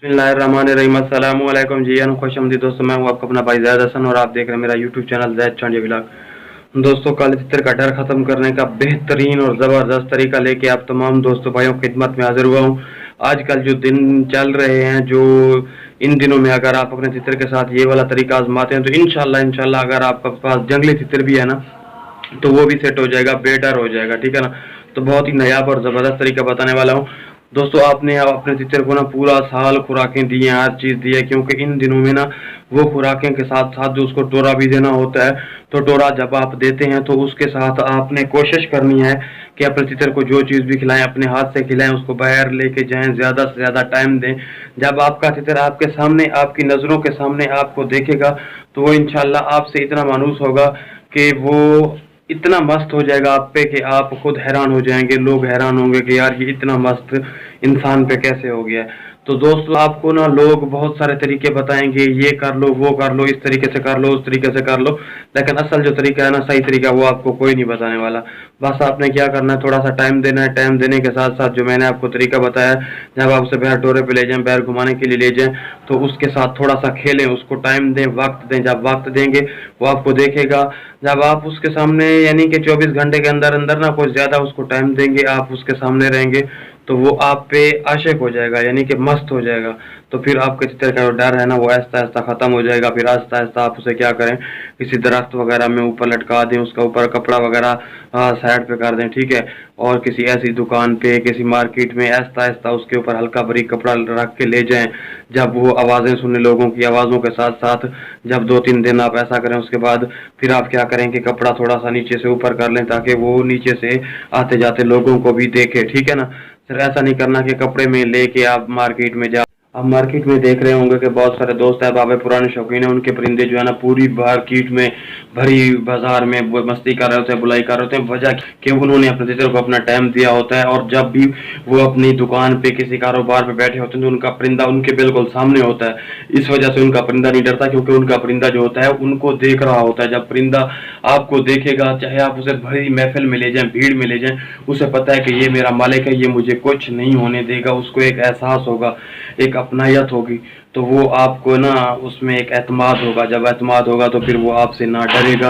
बिस्मिल्लाहिर्रहमानिर्रहीम। अस्सलाम वालेकुम जी, खुशआमदीद दोस्तों। मैं हूँ आपका अपना भाई ज़ैद हसन और आप देख रहे हैं मेरा यूट्यूब चैनल ज़ैद चांडिया व्लॉग। दोस्तों, काले चित्र का डर खत्म करने का बेहतरीन और ज़बरदस्त तरीका लेके आप तमाम दोस्तों भाइयों की खिदमत में हाजिर हुआ हूँ। आजकल जो दिन चल रहे हैं, जो इन दिनों में अगर आप अपने चित्र के साथ ये वाला तरीका आजमाते हैं तो इंशाल्लाह अगर आपके पास जंगली चित्र भी है ना तो वो भी सेट हो जाएगा, बेटर हो जाएगा, ठीक है ना। तो बहुत ही नायाब और ज़बरदस्त तरीका बताने वाला हूँ दोस्तों। आपने अपने चित्र को ना पूरा साल खुराकें दी हैं, हर चीज़ दी है, क्योंकि इन दिनों में ना वो खुराकें के साथ साथ जो उसको टोरा भी देना होता है, तो टोरा जब आप देते हैं तो उसके साथ आपने कोशिश करनी है कि अपने चित्र को जो चीज़ भी खिलाएं अपने हाथ से खिलाएं, उसको बाहर लेके जाएं, ज़्यादा से ज़्यादा टाइम दें। जब आपका चित्र आपके सामने, आपकी नज़रों के सामने आपको देखेगा तो वो इंशाल्लाह आपसे इतना मानूस होगा कि वो इतना मस्त हो जाएगा आप पे कि आप खुद हैरान हो जाएंगे। लोग हैरान होंगे कि यार ये इतना मस्त इंसान पे कैसे हो गया है। तो दोस्तों, आपको ना लोग बहुत सारे तरीके बताएंगे, ये कर लो, वो कर लो, इस तरीके से कर लो, उस तरीके से कर लो, लेकिन असल जो तरीका है ना, सही तरीका, वो आपको कोई नहीं बताने वाला। बस आपने क्या करना है, थोड़ा सा टाइम देना है। टाइम देने के साथ साथ जो मैंने आपको तरीका बताया, जब आप उसे बाहर टोरे पे ले जाएं, बाहर घुमाने के लिए ले जाएं, तो उसके साथ थोड़ा सा खेलें, उसको टाइम दें, वक्त दें। जब वक्त देंगे वो आपको देखेगा। जब आप उसके सामने यानी कि 24 घंटे के अंदर अंदर ना कुछ ज़्यादा उसको टाइम देंगे, आप उसके सामने रहेंगे, तो वो आप पे आशिक हो जाएगा, यानी कि मस्त हो जाएगा। तो फिर आपके चित्र का जो डर है ना वो आहिस्ता आहिस्ता ख़त्म हो जाएगा। फिर आहिस्ता आहिस्ता आप उसे क्या करें, किसी दरख्त वगैरह में ऊपर लटका दें, उसका ऊपर कपड़ा वगैरह साइड पे कर दें, ठीक है। और किसी ऐसी दुकान पे, किसी मार्केट में आहिस्ता आहिस्ता उसके ऊपर हल्का बारीक कपड़ा रख के ले जाएं। जब वो आवाज़ें सुने, लोगों की आवाज़ों के साथ साथ, जब 2-3 दिन आप ऐसा करें, उसके बाद फिर आप क्या करें कि कपड़ा थोड़ा सा नीचे से ऊपर कर लें, ताकि वो नीचे से आते जाते लोगों को भी देखे, ठीक है ना। सर ऐसा नहीं करना कि कपड़े में लेके आप मार्केट में जा। आप मार्केट में देख रहे होंगे कि बहुत सारे दोस्त हैं, बाबे पुराने शौकीन हैं, उनके परिंदे जो है ना पूरी मार्केट में, भरी बाजार में वो मस्ती कर रहे होते हैं, बुलाई कर रहे होते हैं। वजह कि उन्होंने अपने टीचर को अपना टाइम दिया होता है, और जब भी वो अपनी दुकान पे किसी कारोबार पे बैठे होते हैं तो उनका परिंदा उनके बिल्कुल सामने होता है। इस वजह से उनका परिंदा नहीं डरता, क्योंकि उनका परिंदा जो होता है उनको देख रहा होता है। जब परिंदा आपको देखेगा, चाहे आप उसे भरी महफिल में ले जाएं, भीड़ में ले जाएं, उसे पता है कि ये मेरा मालिक है, ये मुझे कुछ नहीं होने देगा। उसको एक एहसास होगा, एक अपनायत होगी, तो वो आपको ना उसमें एक एतमाद होगा। जब एतमाद होगा तो फिर वो आपसे ना डरेगा,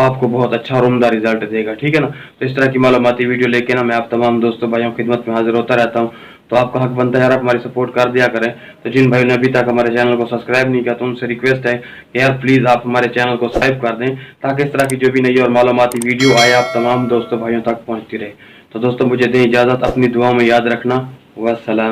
आपको बहुत अच्छा और उम्दा रिजल्ट देगा, ठीक है ना। तो इस तरह की मालूमाती वीडियो लेके ना मैं आप तमाम दोस्तों भाइयों की खिदमत में हाजिर होता रहता हूँ। तो आपका हक बनता है यार, आप हमारी सपोर्ट कर दिया करें। तो जिन भाइयों ने अभी तक हमारे चैनल को सब्सक्राइब नहीं किया तो उनसे रिक्वेस्ट है कि यार प्लीज़ आप हमारे चैनल को सब्सक्राइब कर दें, ताकि इस तरह की जो भी नई और मालूमाती वीडियो आए आप तमाम दोस्तों भाइयों तक पहुँचती रहे। तो दोस्तों, मुझे दें इजाज़त, अपनी दुआओं में याद रखना। वस्सलाम।